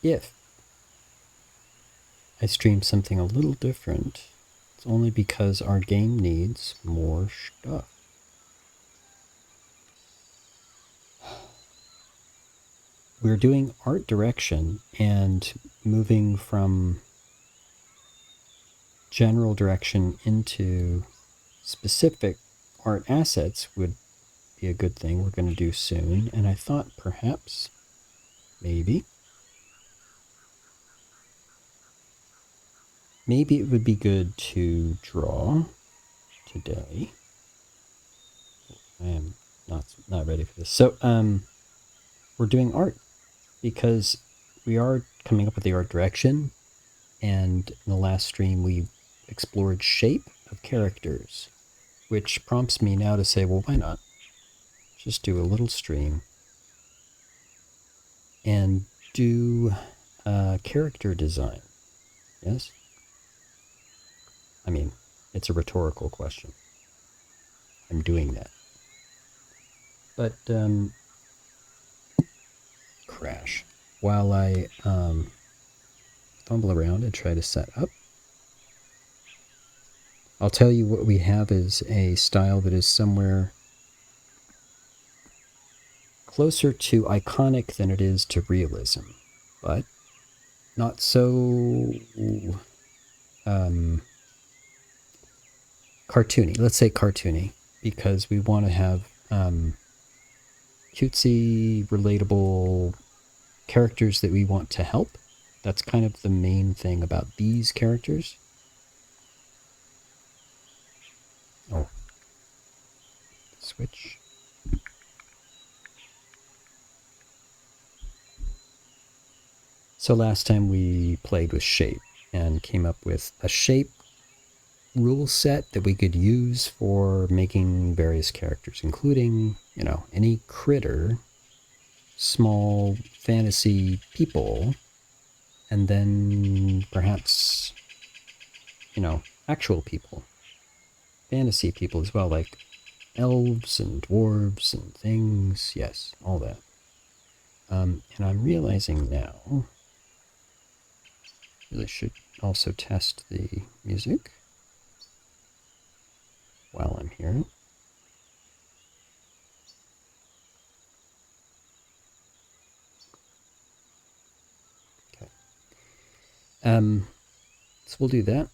If I stream something a little different, it's only because our game needs more stuff. We're doing art direction, and moving from general direction into specific art assets would be a good thing we're going to do soon. And I thought perhaps, maybe it would be good to draw today. I am not ready for this. So we're doing art because we are coming up with the art direction, and in the last stream we explored shape of characters, which prompts me now to say, well, why not just do a little stream and do character design? Yes? I mean, it's a rhetorical question. I'm doing that. But, crash. While I fumble around and try to set up, I'll tell you what we have is a style that is somewhere closer to iconic than it is to realism, but not so cartoony. Let's say cartoony, because we want to have cutesy, relatable characters that we want to help. That's kind of the main thing about these characters. Oh, switch. So last time we played with shape and came up with a shape rule set that we could use for making various characters, including, any critter, small fantasy people, and then perhaps, actual people, fantasy people as well, like elves and dwarves and things. Yes, all that. And I'm realizing now, really should also test the music while I'm here. Okay. So we'll do that.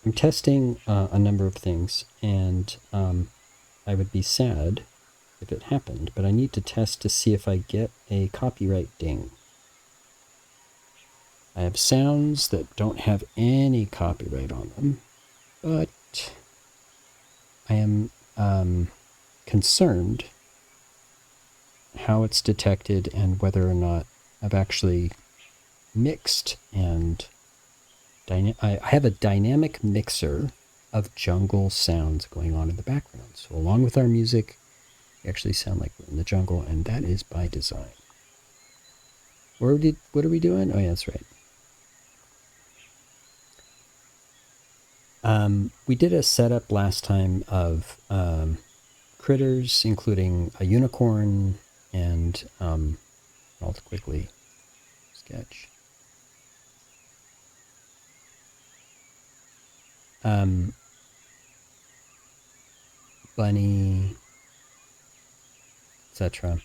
I'm testing a number of things, and I would be sad if it happened, but I need to test to see if I get a copyright ding. I have sounds that don't have any copyright on them, but I am concerned how it's detected and whether or not I've actually mixed and I have a dynamic mixer of jungle sounds going on in the background. So along with our music, we actually sound like we're in the jungle, and that is by design. What are we doing? Oh yeah, that's right. We did a setup last time of critters, including a unicorn, and I'll quickly sketch. Bunny, etc.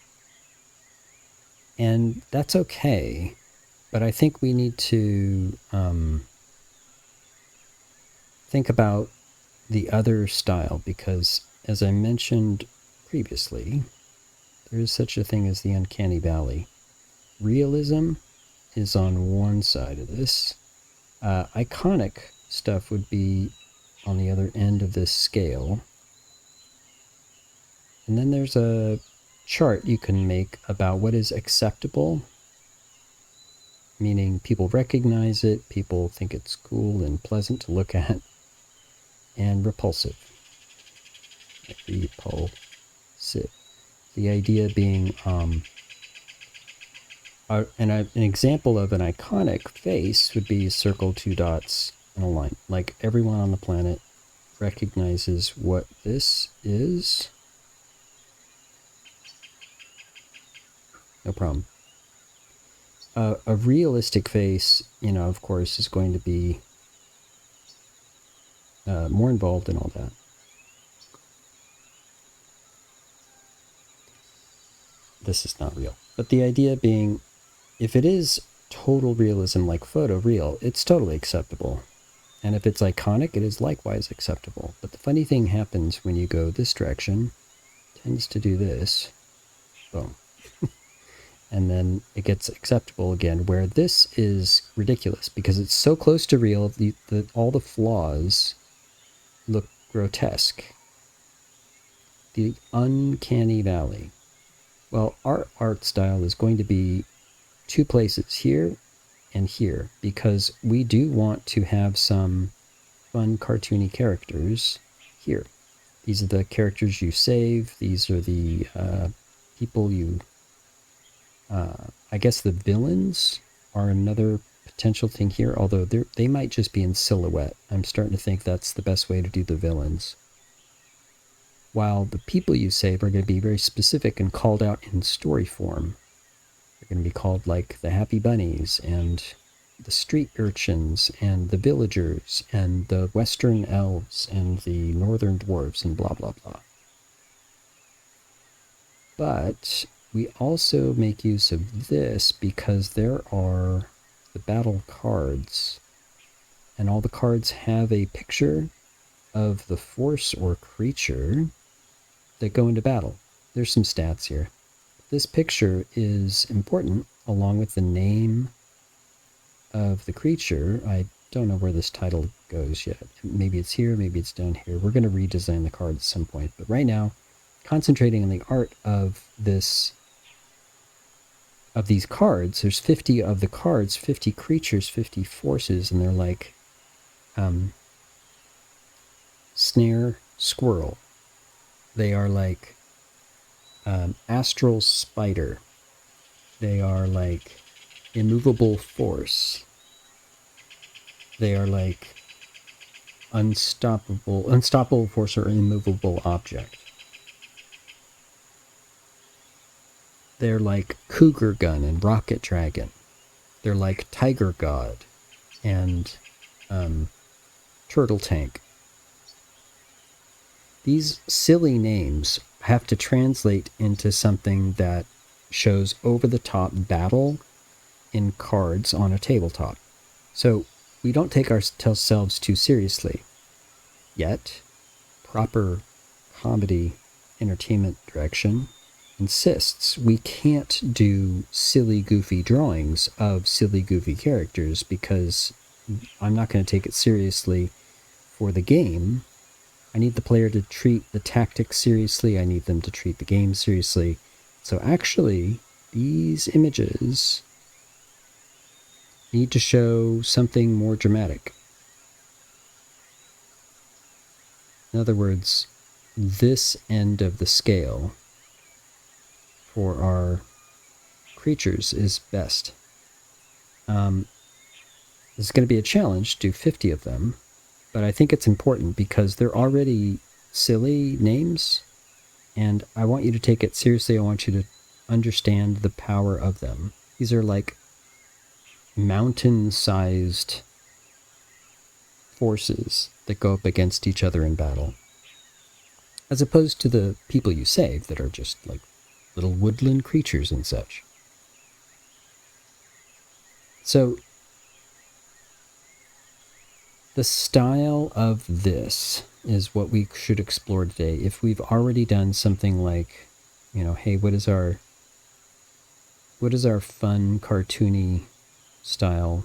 And that's okay, but I think we need to think about the other style, because as I mentioned previously, there is such a thing as the uncanny valley. Realism is on one side of this. Iconic stuff would be on the other end of this scale. And then there's a chart you can make about what is acceptable, meaning people recognize it, people think it's cool and pleasant to look at, and repulsive. Repulsive. The idea being An example of an iconic face would be circle, two dots, and a line. Like everyone on the planet recognizes what this is. No problem. A realistic face, of course, is going to be more involved in all that. This is not real. But the idea being, if it is total realism like photoreal, it's totally acceptable. And if it's iconic, it is likewise acceptable. But the funny thing happens when you go this direction, tends to do this. Boom. And then it gets acceptable again, where this is ridiculous because it's so close to real, all the flaws look grotesque. The uncanny valley. Well, our art style is going to be two places, here and here, because we do want to have some fun cartoony characters here. These are the characters you save. These are the people you... I guess the villains are another potential thing here, although they might just be in silhouette. I'm starting to think that's the best way to do the villains. While the people you save are going to be very specific and called out in story form. They're going to be called like the Happy Bunnies and the street urchins and the villagers and the western elves and the northern dwarves and blah blah blah. But we also make use of this because there are the battle cards, and all the cards have a picture of the force or creature that go into battle. There's some stats here. This picture is important along with the name of the creature. I don't know where this title goes yet. Maybe it's here, maybe it's down here. We're going to redesign the card at some point, but right now, concentrating on the art of these cards, there's 50 of the cards, 50 creatures, 50 forces, and they're like snare squirrel. They are like astral spider. They are like immovable force. They are like unstoppable force or immovable object. They're like Cougar Gun and Rocket Dragon. They're like Tiger God and Turtle Tank. These silly names have to translate into something that shows over-the-top battle in cards on a tabletop. So we don't take ourselves too seriously. Yet, proper comedy entertainment direction insists we can't do silly, goofy drawings of silly, goofy characters because I'm not going to take it seriously for the game. I need the player to treat the tactics seriously. I need them to treat the game seriously. So actually, these images need to show something more dramatic. In other words, this end of the scale for our creatures is best. This is going to be a challenge, do 50 of them, but I think it's important because they're already silly names, and I want you to take it seriously. I want you to understand the power of them. These are like mountain-sized forces that go up against each other in battle, as opposed to the people you save that are just like little woodland creatures and such. So the style of this is what we should explore today. If we've already done something like, hey, what is our fun cartoony style?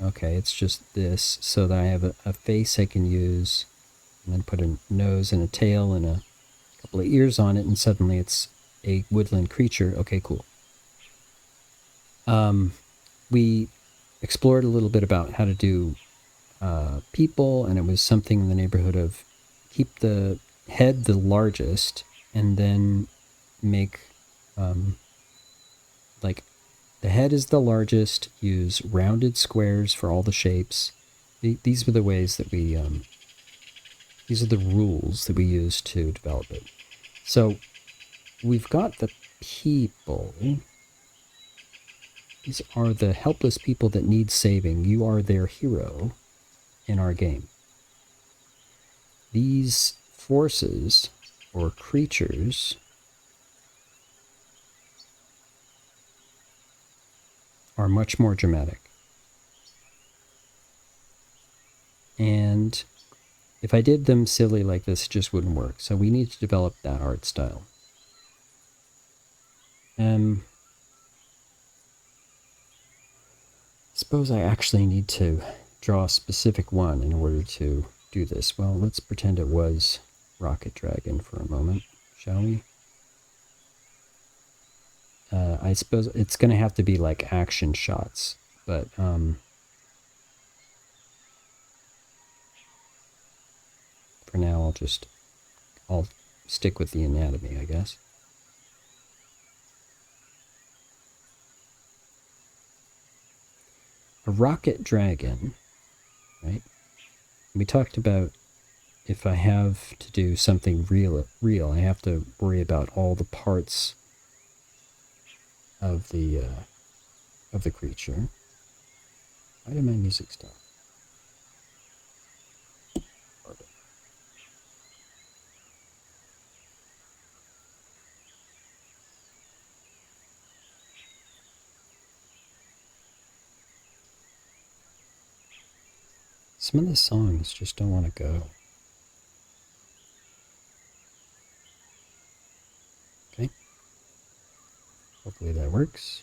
Okay, it's just this, so that I have a face I can use, and then put a nose and a tail and a couple of ears on it, and suddenly it's a woodland creature. Okay, cool. We explored a little bit about how to do people, and it was something in the neighborhood of keep the head the largest, and then make like The head is the largest. Use rounded squares for all the shapes. These were the ways that we, these are the rules that we use to develop it. So we've got the people. These are the helpless people that need saving. You are their hero in our game. These forces or creatures are much more dramatic. And if I did them silly like this, it just wouldn't work. So we need to develop that art style. Suppose I actually need to draw a specific one in order to do this. Well, let's pretend it was Rocket Dragon for a moment, shall we? I suppose it's going to have to be like action shots, but for now I'll stick with the anatomy, I guess. A rocket dragon, right? We talked about if I have to do something real, I have to worry about all the parts of the creature. Why did my music stop? Some of the songs just don't want to go. Okay. Hopefully that works.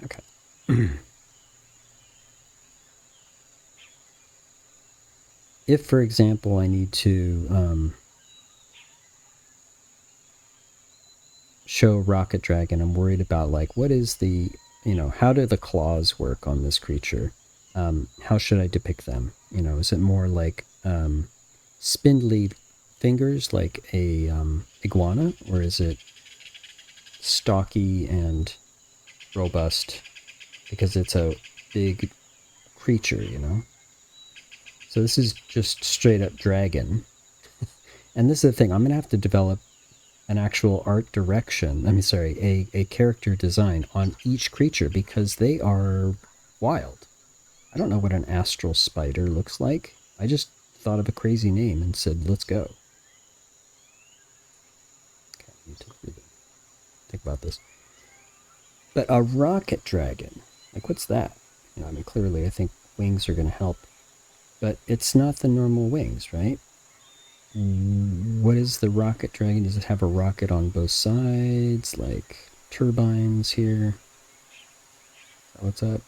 Okay. If, for example, I need to show Rocket Dragon, I'm worried about like what is the, how do the claws work on this creature? How should I depict them? Is it more like spindly fingers like a iguana, or is it stocky and robust because it's a big creature, So this is just straight up dragon. And this is the thing, I'm going to have to develop an actual art direction. A character design on each creature because they are wild. I don't know what an astral spider looks like. I just thought of a crazy name and said, let's go. Okay, I need to really think about this. But a rocket dragon, like what's that? Clearly I think wings are going to help. But it's not the normal wings, right? What is the rocket dragon? Does it have a rocket on both sides? Like turbines here? What's up?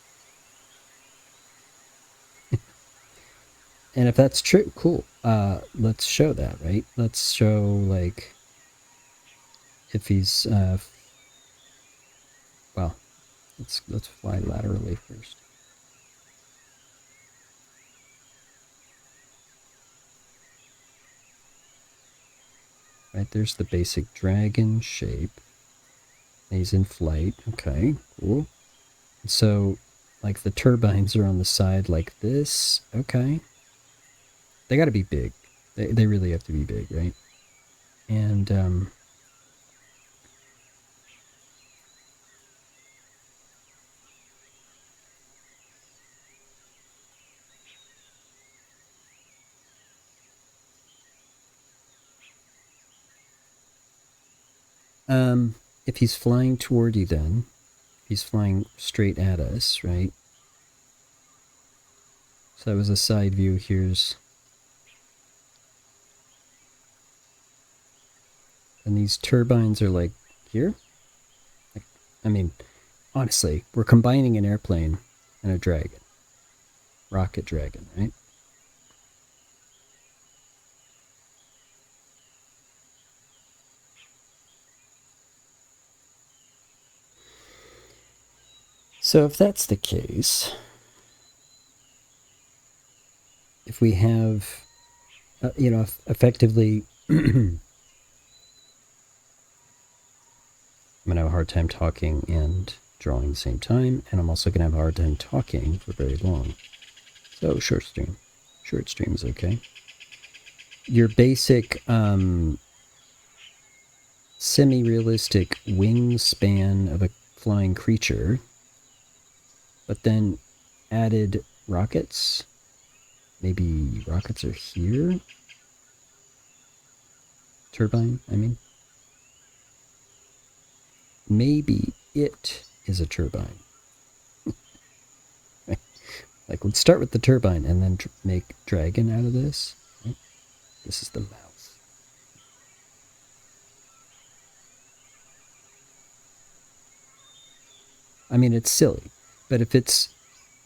And if that's true, cool. Let's show that, right? Let's show, like, if he's, well, let's fly laterally first. Right, there's the basic dragon shape. He's in flight. Okay, cool. So, like, the turbines are on the side like this. Okay. They gotta be big. They really have to be big, right? And, if he's flying toward you then, he's flying straight at us, right? So that was a side view. And these turbines are like here. Like, I mean, honestly, we're combining an airplane and a dragon. Rocket dragon, right? So if that's the case, if we have, effectively, I'm going to have a hard time talking and drawing at the same time, and I'm also going to have a hard time talking for very long. So short stream. Short stream is okay. Your basic semi-realistic wingspan of a flying creature, but then added rockets. Maybe rockets are here? Turbine, I mean. Maybe it is a turbine. Like, let's start with the turbine and then make dragon out of this. Right? This is the mouth. I mean, it's silly. But if it's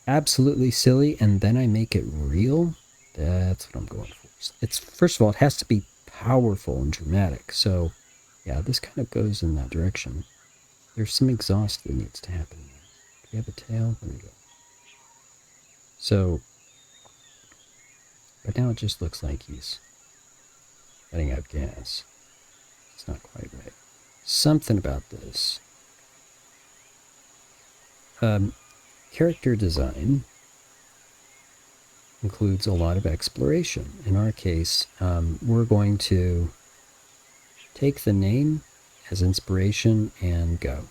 absolutely silly and then I make it real, that's what I'm going for. It's, first of all, it has to be powerful and dramatic. So, yeah, this kind of goes in that direction. There's some exhaust that needs to happen there. Do we have a tail? There we go. So, but now it just looks like he's letting out gas. It's not quite right. Something about this. Character design includes a lot of exploration. In our case, we're going to take the name as inspiration and go.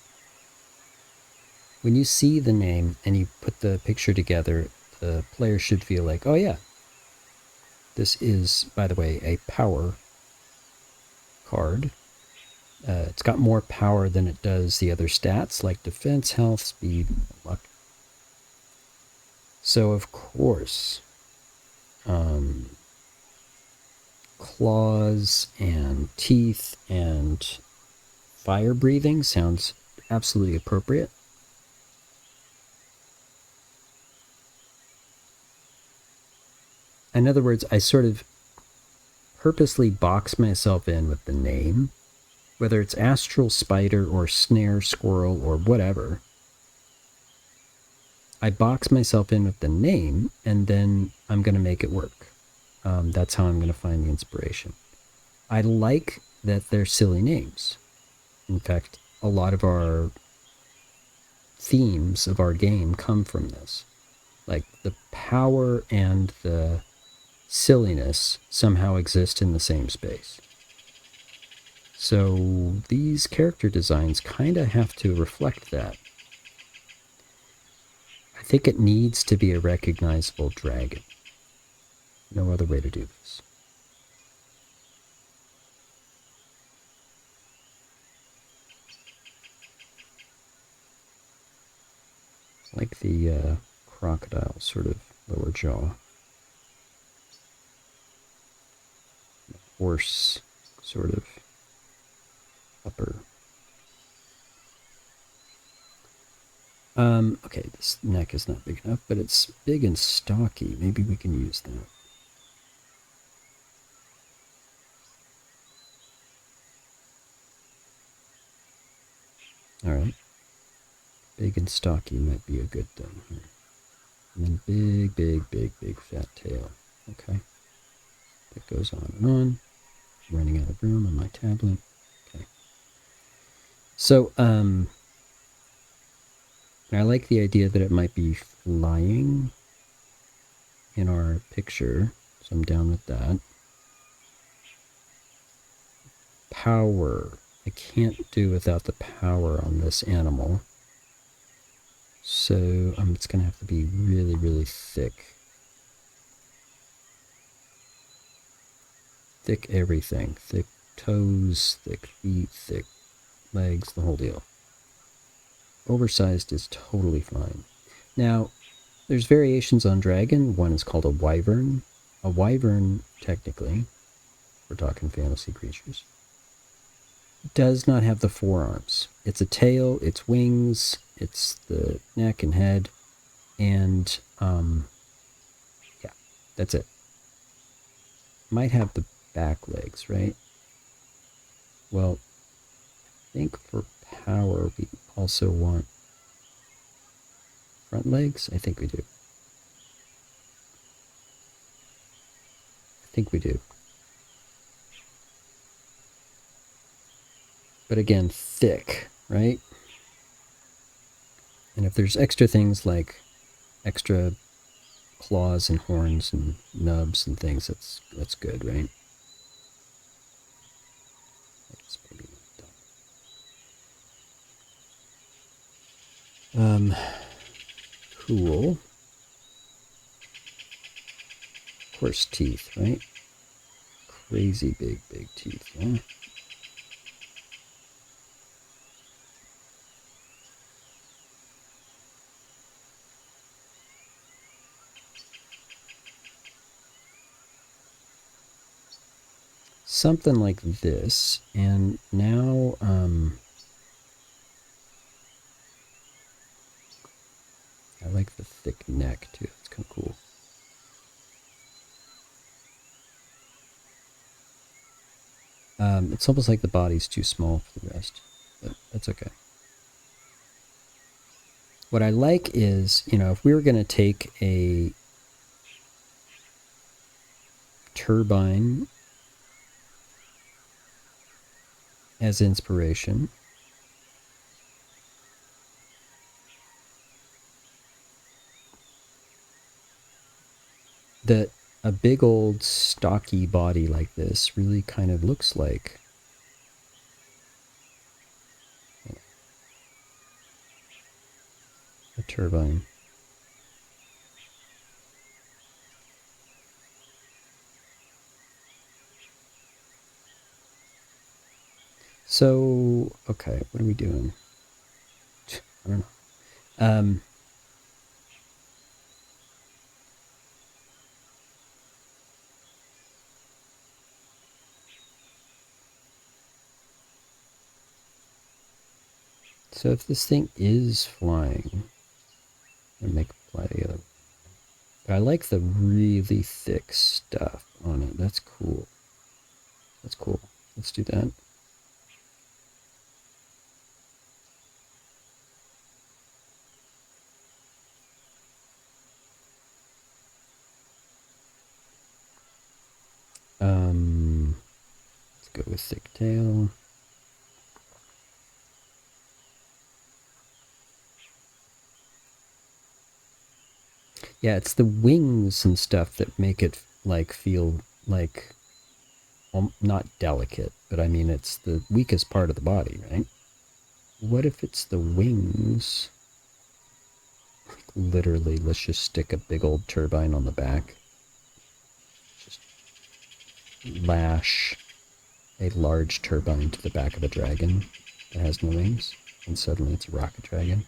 When you see the name and you put the picture together, the player should feel like, oh yeah, this is, by the way, a power card. It's got more power than it does the other stats, like defense, health, speed, luck. So, of course, claws and teeth and fire breathing sounds absolutely appropriate. In other words, I sort of purposely box myself in with the name, whether it's astral spider or snare squirrel or whatever. I box myself in with the name, and then I'm going to make it work. That's how I'm going to find the inspiration. I like that they're silly names. In fact, a lot of our themes of our game come from this. Like the power and the silliness somehow exist in the same space. So these character designs kind of have to reflect that. I think it needs to be a recognizable dragon. No other way to do this. Like the crocodile sort of lower jaw. Horse sort of upper. Okay, this neck is not big enough, but it's big and stocky. Maybe we can use that. Alright. Big and stocky might be a good thing here. And then big fat tail. Okay. That goes on and on. I'm running out of room on my tablet. Okay. So, I like the idea that it might be flying in our picture, so I'm down with that. Power. I can't do without the power on this animal. So it's going to have to be really, really thick. Thick everything. Thick toes, thick feet, thick legs, the whole deal. Oversized is totally fine. Now, there's variations on dragon. One is called a wyvern. A wyvern, technically, we're talking fantasy creatures, does not have the forearms. It's a tail, it's wings, it's the neck and head, and yeah, that's it. Might have the back legs, right? Well, I think for power we also want front legs? I think we do. I think we do. But again, thick, right? And if there's extra things like extra claws and horns and nubs and things, that's good, right? Cool. Of course, teeth, right? Crazy big teeth, yeah. Something like this, and now, I like the thick neck too. It's kind of cool. It's almost like the body's too small for the rest, but that's okay. What I like is, if we were going to take a turbine as inspiration, that a big old stocky body like this really kind of looks like a turbine. So, okay, what are we doing? I don't know. So if this thing is flying, I'm make it fly the other way. But I like the really thick stuff on it. That's cool. That's cool. Let's do that. Let's go with thick tail. Yeah, it's the wings and stuff that make it like feel like, well, not delicate, but I mean it's the weakest part of the body, right? What if it's the wings? Like literally, let's just stick a big old turbine on the back. Just lash a large turbine to the back of a dragon that has no wings, and suddenly it's a rocket dragon.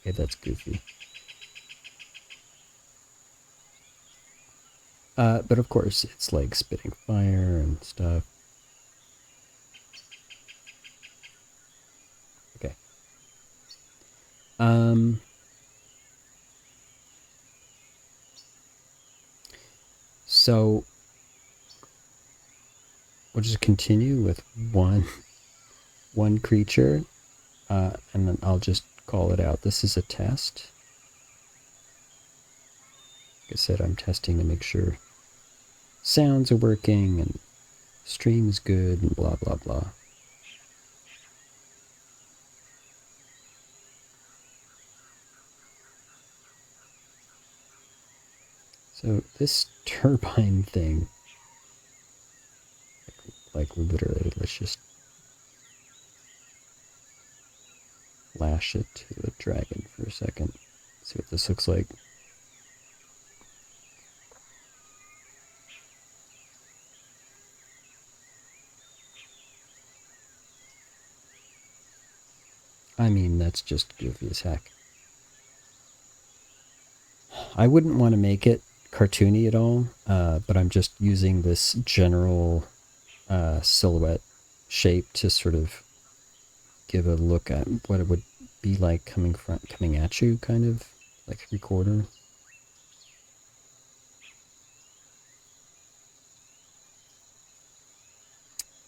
Okay, that's goofy. But of course, it's like spitting fire and stuff. Okay. So we'll just continue with one creature, and then I'll just call it out. This is a test. Like I said, I'm testing to make sure sounds are working and stream's good and blah blah blah. So this turbine thing, like literally, let's just lash it to a dragon for a second. See what this looks like. I mean, that's just goofy as heck. I wouldn't want to make it cartoony at all, but I'm just using this general silhouette shape to sort of give a look at what it would be like coming at you, kind of like 3/4.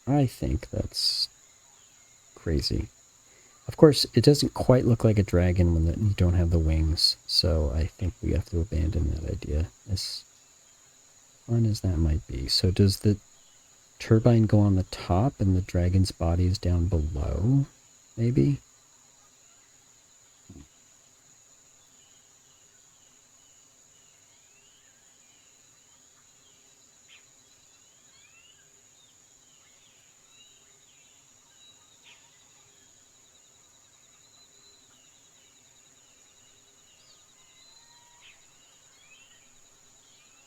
I think that's crazy. Of course, it doesn't quite look like a dragon when you don't have the wings, so I think we have to abandon that idea, as fun as that might be. So does the turbine go on the top and the dragon's body is down below, maybe?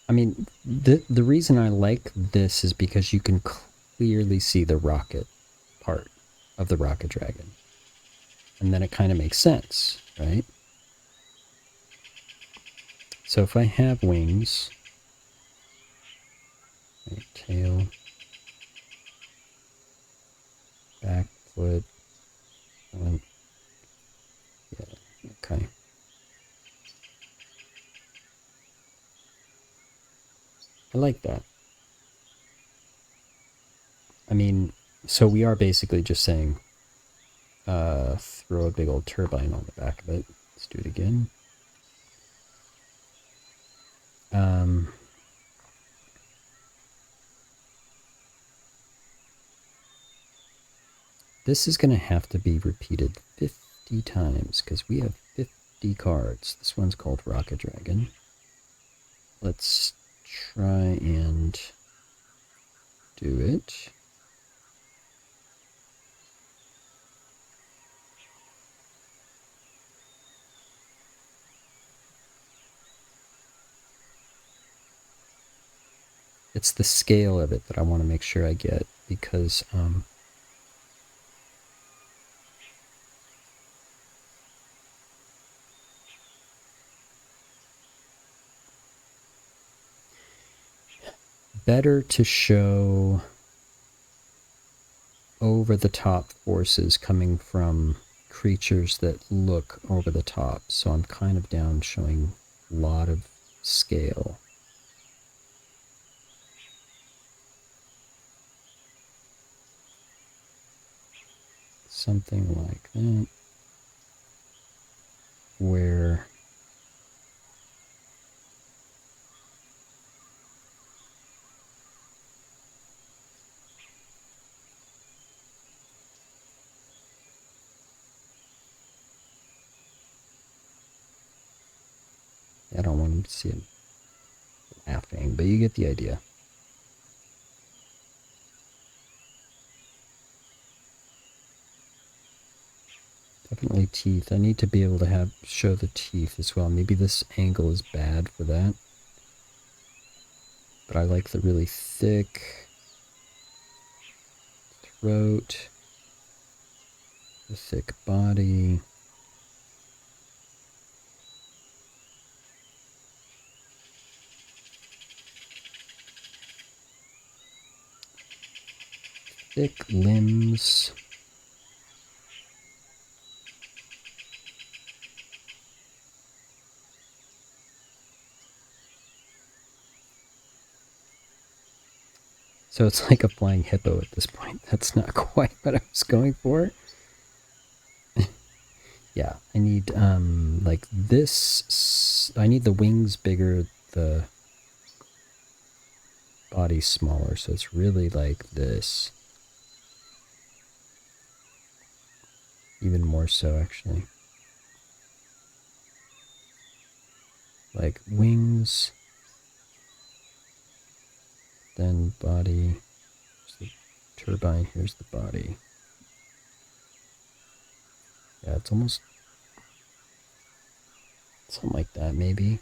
I mean, the reason I like this is because you can clearly see the rocket part of the rocket dragon. And then it kind of makes sense, right? So if I have wings, right, tail, back foot, yeah, okay. I like that. I mean, so we are basically just saying, throw a big old turbine on the back of it. Let's do it again. This is going to have to be repeated 50 times because we have 50 cards. This one's called Rocket Dragon. Let's try and do it. It's the scale of it that I want to make sure I get because better to show over the top forces coming from creatures that look over the top. So I'm kind of down showing a lot of scale. Something like that. Where I don't want to see it laughing, but you get the idea. Definitely teeth. I need to be able to show the teeth as well. Maybe this angle is bad for that. But I like the really thick throat, the thick body. Thick limbs. So it's like a flying hippo at this point. That's not quite what I was going for. Yeah, I need like this. I need the wings bigger, the body smaller. So it's really like this. Even more so, actually. Like wings, then body. Here's the turbine, here's the body. Yeah, it's almost something like that, maybe.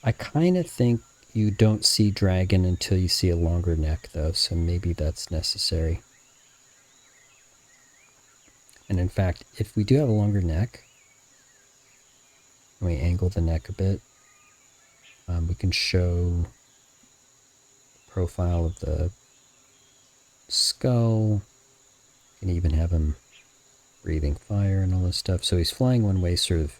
I kind of think you don't see dragon until you see a longer neck, though, so maybe that's necessary. And in fact, if we do have a longer neck, and we angle the neck a bit, we can show the profile of the skull. You can even have him breathing fire and all this stuff. So he's flying one way, sort of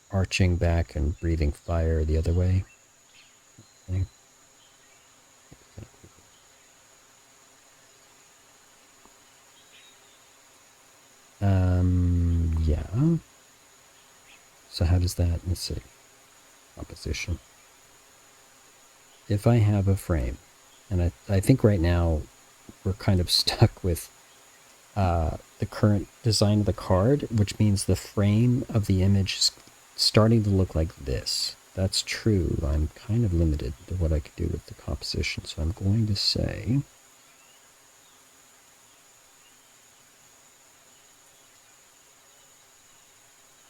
arching back and breathing fire the other way. Okay. Yeah. So how does that, let's see, composition. If I have a frame, and I think right now we're kind of stuck with the current design of the card, which means the frame of the image is starting to look like this. That's true. I'm kind of limited to what I could do with the composition, so I'm going to say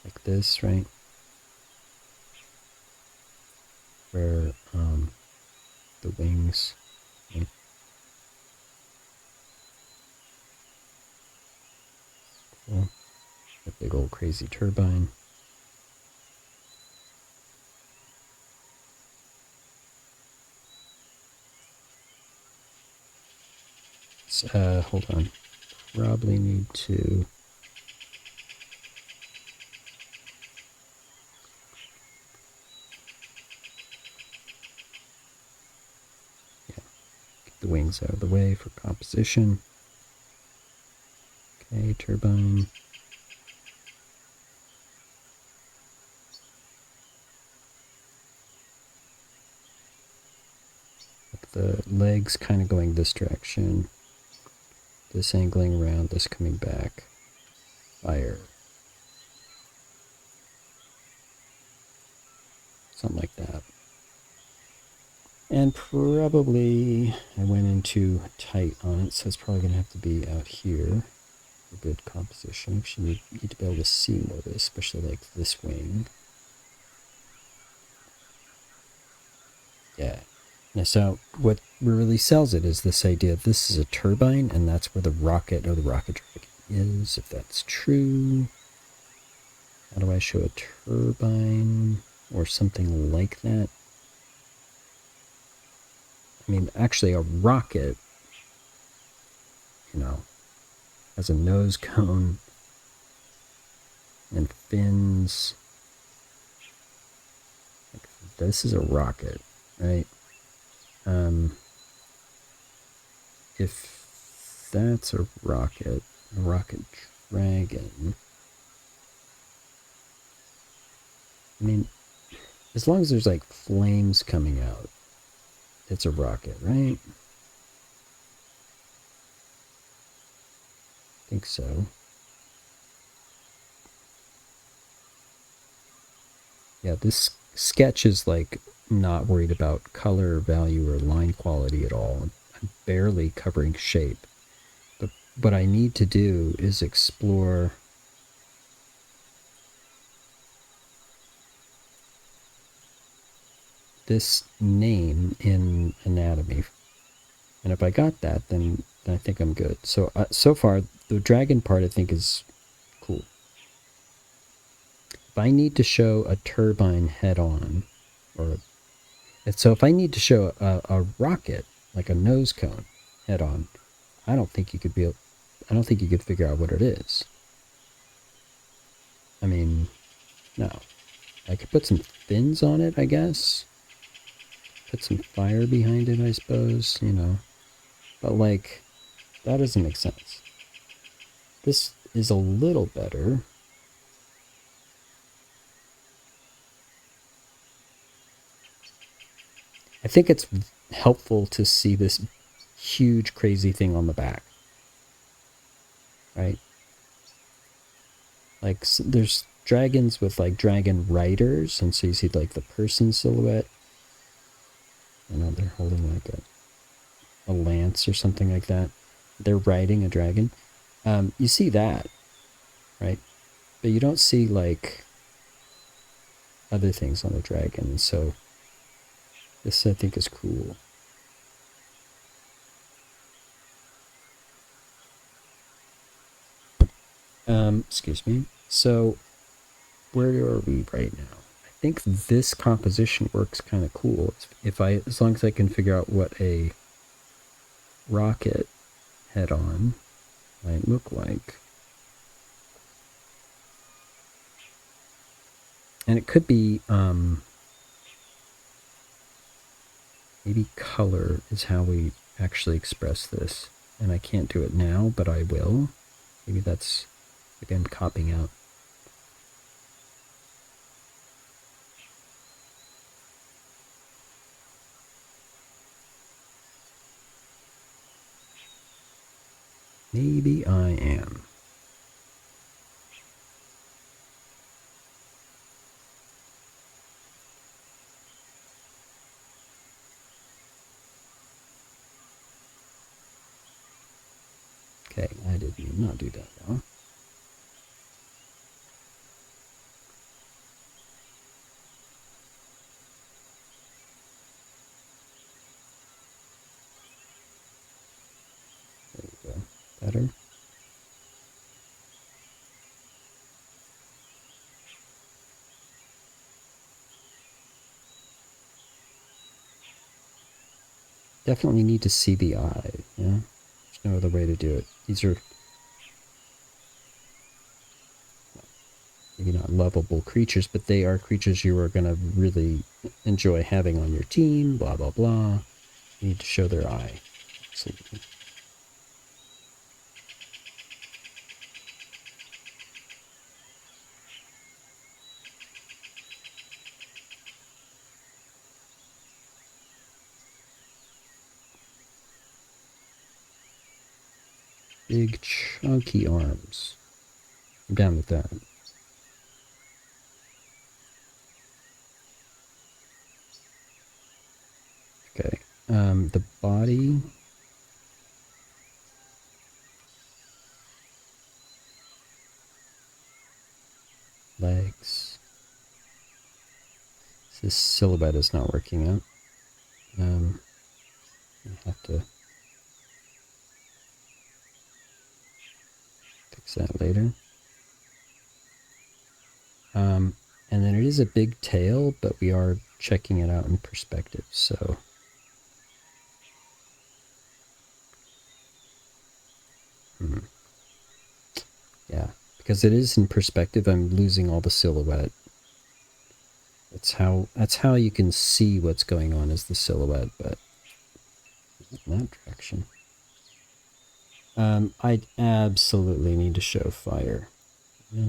like this, right? Where the wings, right? Cool. A big old crazy turbine. Hold on. Probably need to. Yeah, get the wings out of the way for composition. Okay, turbine. The legs kind of going this direction. This angling around, this coming back. Fire. Something like that. And probably I went in too tight on it, so it's probably going to have to be out here for good composition. Actually, you need to be able to see more of this, especially like this wing. Yeah. Now, so what really sells it is this idea this is a turbine, and that's where the rocket or the rocket dragon is, if that's true. How do I show a turbine or something like that? I mean, actually, a rocket, has a nose cone and fins. Like, this is a rocket, right? If that's a rocket dragon, I mean, as long as there's like flames coming out, it's a rocket, right? I think so. Yeah, this sketch is like not worried about color value or line quality at all. I'm barely covering shape. But what I need to do is explore this name in anatomy. And if I got that, then I think I'm good. So so far, the dragon part I think is cool. If I need to show a turbine head on, so if I need to show a rocket, like a nose cone head on, I don't think you could figure out what it is. I mean, no. I could put some fins on it, I guess. Put some fire behind it, I suppose, But like, that doesn't make sense. This is a little better. I think it's helpful to see this huge crazy thing on the back. Right? Like, there's dragons with like dragon riders, and so you see like the person silhouette. They're holding like a lance or something like that. They're riding a dragon. You see that, right? But you don't see like other things on the dragon. So this I think is cool. Excuse me. So where are we right now? I think this composition works kind of cool. As long as I can figure out what a rocket head on might look like. And it could be, maybe color is how we actually express this. And I can't do it now, but I will. Maybe that's, again, copying out Maybe I am. Okay, I did not do that well. There we go. Better. Definitely need to see the eye, yeah? There's no other way to do it. These are maybe not lovable creatures, but they are creatures you are going to really enjoy having on your team, blah, blah, blah. You need to show their eye. Absolutely. Big, chunky arms. I'm down with that. Okay. The body. Legs. This silhouette is not working out. I have to fix that later. And then it is a big tail, but we are checking it out in perspective, so... Yeah, because it is in perspective, I'm losing all the silhouette. That's how you can see what's going on is the silhouette, but in that direction. I absolutely need to show fire. Yeah.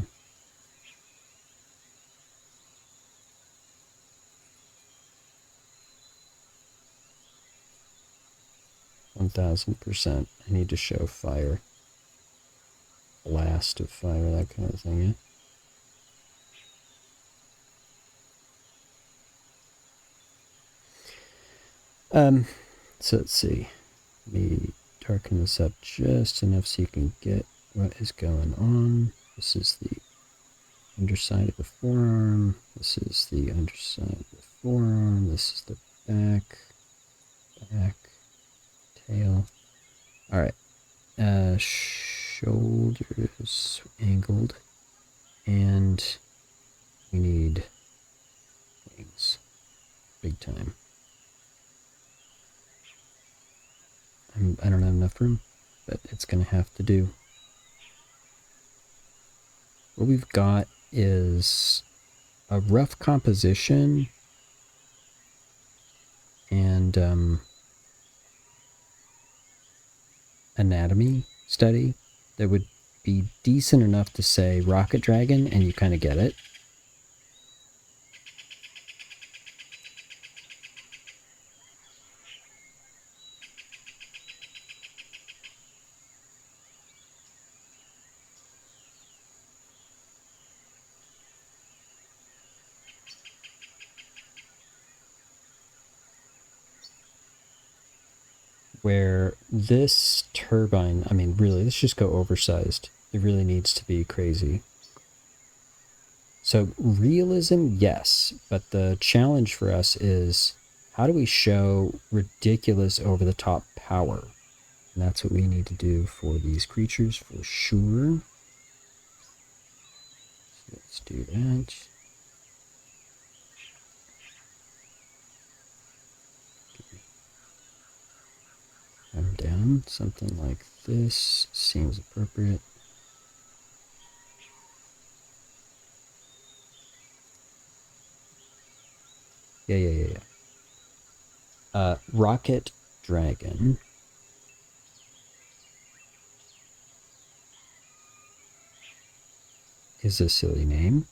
1000%. I need to show fire. Blast of fire, that kind of thing, yeah? So let's see. Let me darken this up just enough so you can get what is going on. This is the underside of the forearm. This is the underside of the forearm. This is the back, tail. All right. Shoulders angled, and we need wings. Big time. I don't have enough room, but it's going to have to do. What we've got is a rough composition and anatomy study that would be decent enough to say rocket dragon, and you kind of get it. Where this turbine, I mean, really, let's just go oversized. It really needs to be crazy. So realism, yes, but the challenge for us is how do we show ridiculous over-the-top power? And that's what we need to do for these creatures for sure. So let's do that. Come down, something like this seems appropriate. Yeah. Rocket Dragon. Is a silly name,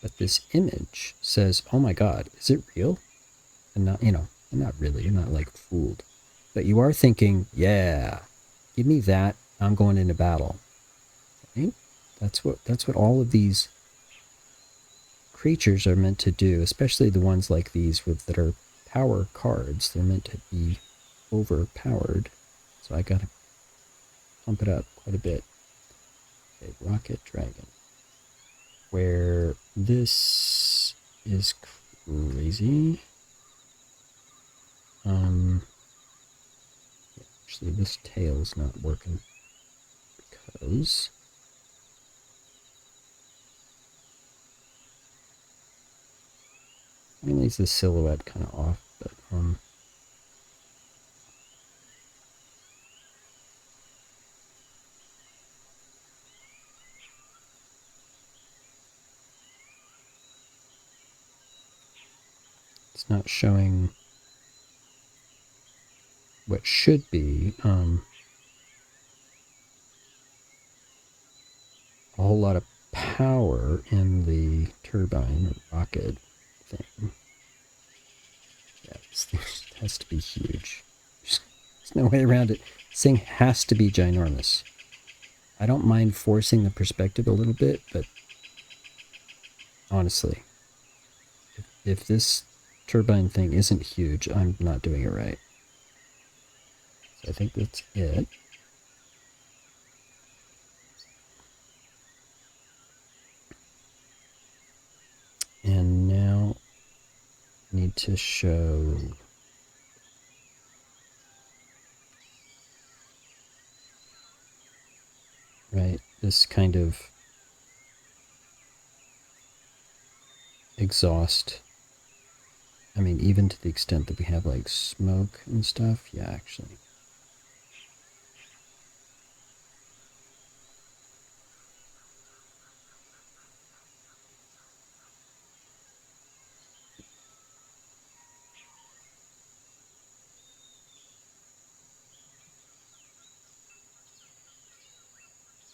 but this image says, oh my god, is it real? And not, not really, you're not like fooled. But you are thinking, yeah, give me that I'm going into battle. Right? That's what all of these creatures are meant to do, especially the ones like these that are power cards. They're meant to be overpowered. So I gotta pump it up quite a bit. Okay, Rocket Dragon. Where this is crazy. Actually this tail's not working because it leaves the silhouette kind of off, but it's not showing what should be a whole lot of power in the turbine or rocket thing. Yeah, this thing has to be huge. There's no way around it. This thing has to be ginormous. I don't mind forcing the perspective a little bit, but honestly, if this turbine thing isn't huge, I'm not doing it right. So I think that's it. And now I need to show right this kind of exhaust. I mean, even to the extent that we have like smoke and stuff. Yeah, actually.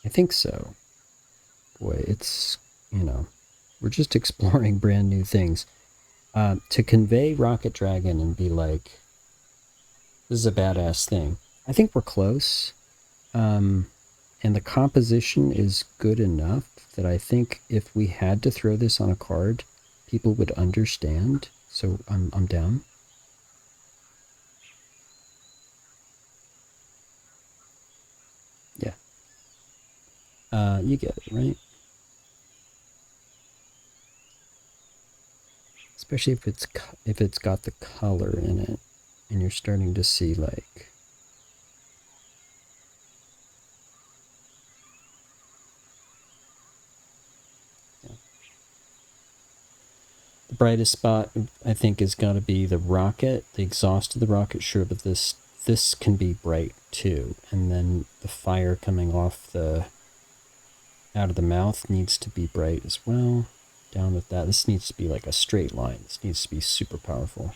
I think so. Boy, it's, we're just exploring brand new things. To convey Rocket Dragon and be like, this is a badass thing. I think we're close. And the composition is good enough that I think if we had to throw this on a card, people would understand. So I'm down. Yeah. You get it, right? Especially if it's got the color in it, and you're starting to see like the brightest spot. I think has got to be the rocket, the exhaust of the rocket. Sure, but this can be bright too, and then the fire coming off the out of the mouth needs to be bright as well. Down with that. This needs to be like a straight line. This needs to be super powerful.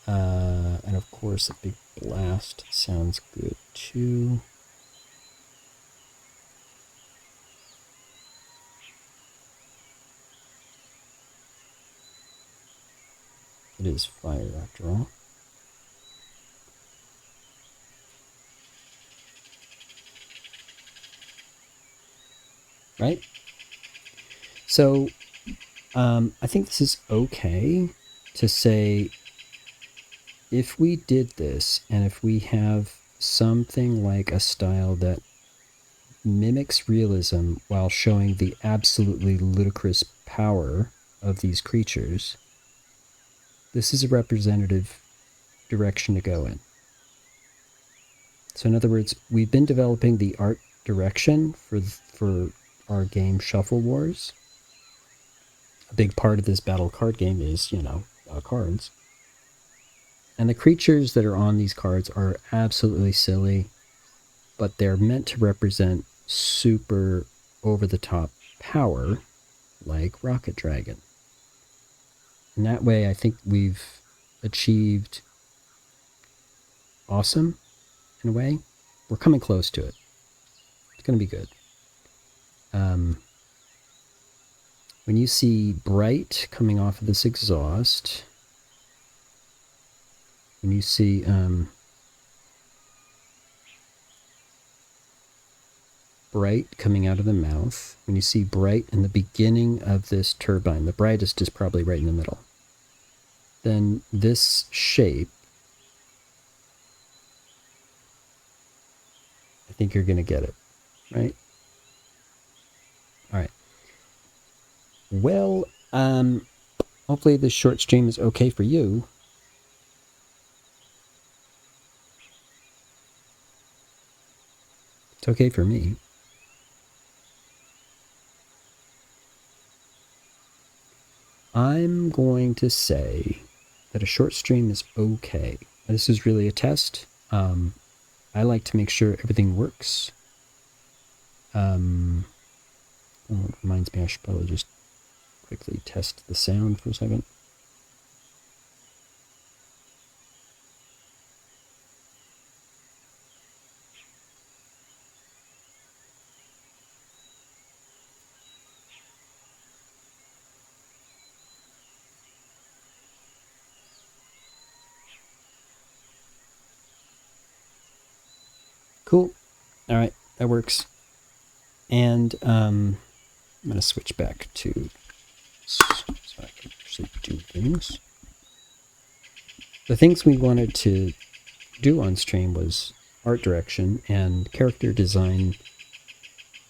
And of course, a big blast sounds good too. It is fire after all. Right? So, I think this is okay to say if we did this and if we have something like a style that mimics realism while showing the absolutely ludicrous power of these creatures, this is a representative direction to go in. So in other words, we've been developing the art direction for our game Shuffle Wars. A big part of this battle card game is, cards. And the creatures that are on these cards are absolutely silly, but they're meant to represent super over-the-top power, like Rocket Dragon. And that way, I think we've achieved awesome, in a way. We're coming close to it. It's going to be good. When you see bright coming off of this exhaust, when you see bright coming out of the mouth, when you see bright in the beginning of this turbine, the brightest is probably right in the middle, then this shape, I think you're going to get it, right? All right. Well, hopefully this short stream is okay for you. It's okay for me. I'm going to say that a short stream is okay. This is really a test. I like to make sure everything works. Oh, it reminds me I should probably just quickly test the sound for a second. Cool. All right, that works. And I'm going to switch back to so I can actually do things. The things we wanted to do on stream was art direction and character design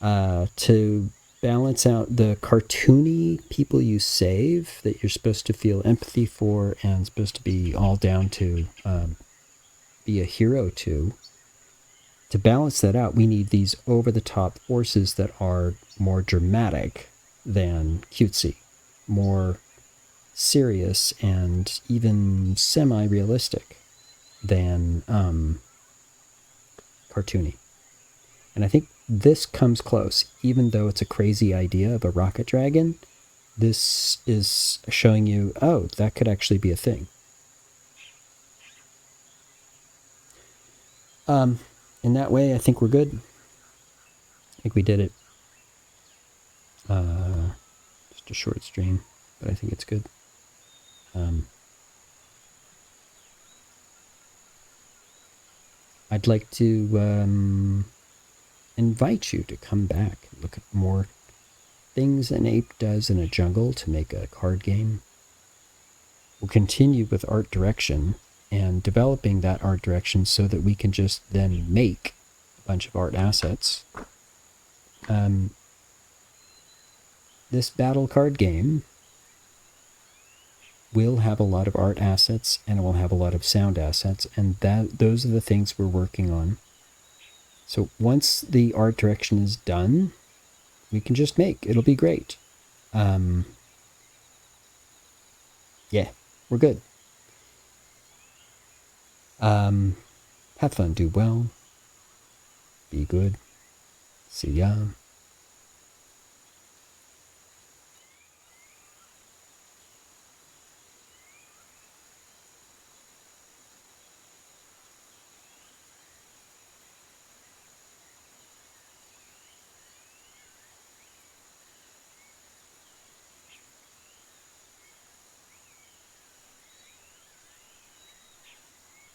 to balance out the cartoony people you save that you're supposed to feel empathy for and supposed to be all down to be a hero to. To balance that out, we need these over-the-top forces that are more dramatic than cutesy, more serious and even semi-realistic than cartoony. And I think this comes close, even though it's a crazy idea of a rocket dragon. This is showing you, oh, that could actually be a thing. In that way, I think we're good. I think we did it. Just a short stream, but I think it's good. I'd like to invite you to come back and look at more things an ape does in a jungle to make a card game. We'll continue with art direction and developing that art direction so that we can just then make a bunch of art assets. This battle card game will have a lot of art assets and it will have a lot of sound assets, and those are the things we're working on. So once the art direction is done, we can just make. It'll be great. Yeah, we're good. Have fun, do well, be good. See ya.